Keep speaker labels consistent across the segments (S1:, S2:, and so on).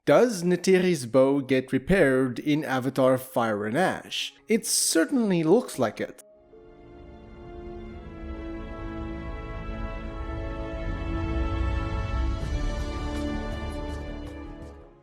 S1: Does Neytiri's bow get repaired in Avatar Fire and Ash? It certainly looks like it.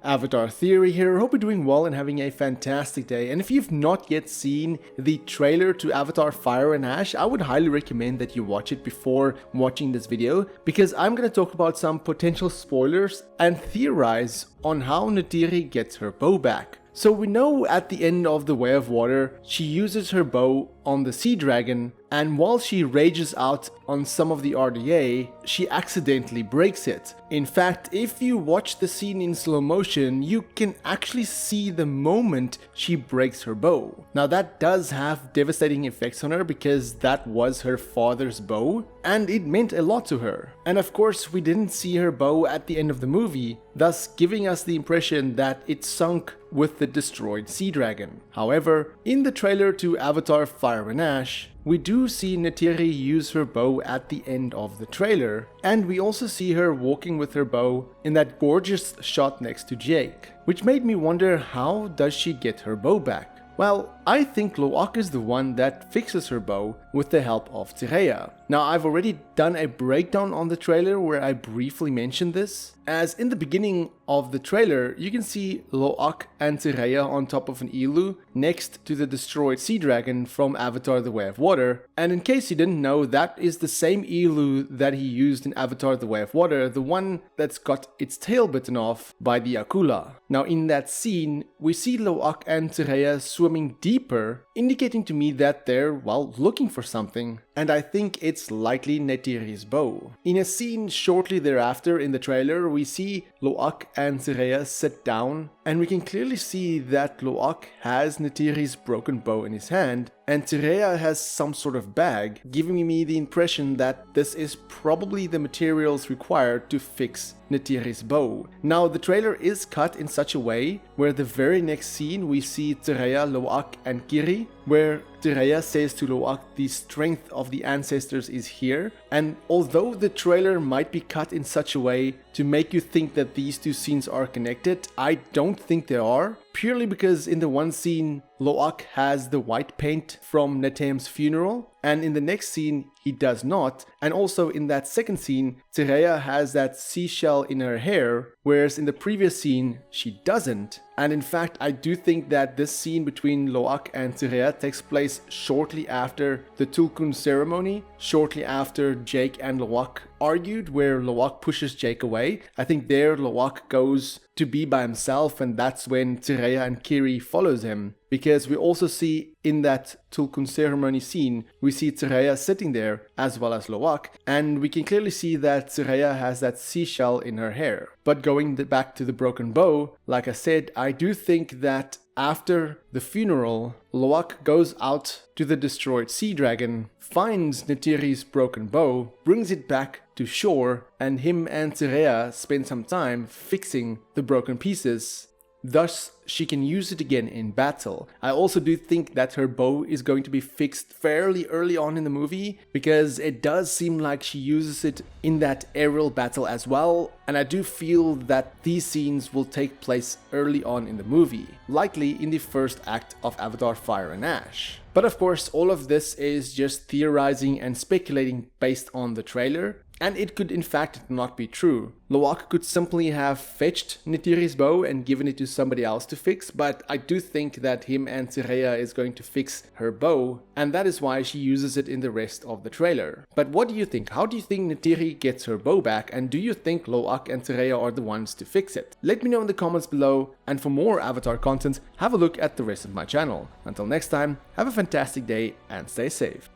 S1: Avatar Theory here, hope you're doing well and having a fantastic day. And if you've not yet seen the trailer to Avatar Fire and Ash, I would highly recommend that you watch it before watching this video, because I'm going to talk about some potential spoilers and theorize on how Neytiri gets her bow back. So we know at the end of The Way of Water, she uses her bow on the sea dragon, and while she rages out on some of the RDA, she accidentally breaks it. In fact, if you watch the scene in slow motion, you can actually see the moment she breaks her bow. Now that does have devastating effects on her, because that was her father's bow, and it meant a lot to her. And of course, we didn't see her bow at the end of the movie, thus giving us the impression that it sunk with the destroyed sea dragon. However, in the trailer to Avatar Fire and Ash, we do see Neytiri use her bow at the end of the trailer, and we also see her walking with her bow in that gorgeous shot next to Jake, which made me wonder, how does she get her bow back? Well, I think Lo'ak is the one that fixes her bow with the help of Tireya. Now, I've already done a breakdown on the trailer where I briefly mentioned this, as in the beginning of the trailer, you can see Lo'ak and Tireya on top of an ilu next to the destroyed sea dragon from Avatar The Way of Water. And in case you didn't know, that is the same ilu that he used in Avatar The Way of Water, the one that's got its tail bitten off by the Akula. Now, in that scene, we see Lo'ak and Tireya swimming deeper, indicating to me that they're, well, looking for something. And I think it's likely Neytiri's bow. In a scene shortly thereafter in the trailer, we see Lo'ak and Tireya sit down, and we can clearly see that Lo'ak has Neytiri's broken bow in his hand, and Tireya has some sort of bag, giving me the impression that this is probably the materials required to fix Neytiri's bow. Now, the trailer is cut in such a way where the very next scene we see Tireya, Lo'ak and Kiri, where Tireya says to Lo'ak, the strength of the ancestors is here. And although the trailer might be cut in such a way to make you think that these two scenes are connected, I don't think they are. Purely because in the one scene, Lo'ak has the white paint from Neteyam's funeral, and in the next scene, he does not. And also in that second scene, Tireya has that seashell in her hair, whereas in the previous scene, she doesn't. And in fact, I do think that this scene between Lo'ak and Tireya takes place shortly after the Tulkun ceremony, shortly after Jake and Lo'ak argued, where Lo'ak pushes Jake away. I think there Lo'ak goes to be by himself, and that's when Tireya and Kiri follows him. Because we also see in that Tulkun ceremony scene, we see Tireya sitting there as well as Lo'ak, and we can clearly see that Tireya has that seashell in her hair. But going back to the broken bow, like I said, I do think that after the funeral, Lo'ak goes out to the destroyed sea dragon, finds Neytiri's broken bow, brings it back to shore, and him and Tireya spend some time fixing the broken pieces. Thus, she can use it again in battle. I also do think that her bow is going to be fixed fairly early on in the movie, because it does seem like she uses it in that aerial battle as well, and I do feel that these scenes will take place early on in the movie, likely in the first act of Avatar Fire and Ash. But of course, all of this is just theorizing and speculating based on the trailer, and it could in fact not be true. Lo'ak could simply have fetched Neytiri's bow and given it to somebody else to fix, but I do think that him and Tireya is going to fix her bow, and that is why she uses it in the rest of the trailer. But what do you think? How do you think Neytiri gets her bow back, and do you think Lo'ak and Tireya are the ones to fix it? Let me know in the comments below, and for more Avatar content, have a look at the rest of my channel. Until next time, have a fantastic day and stay safe.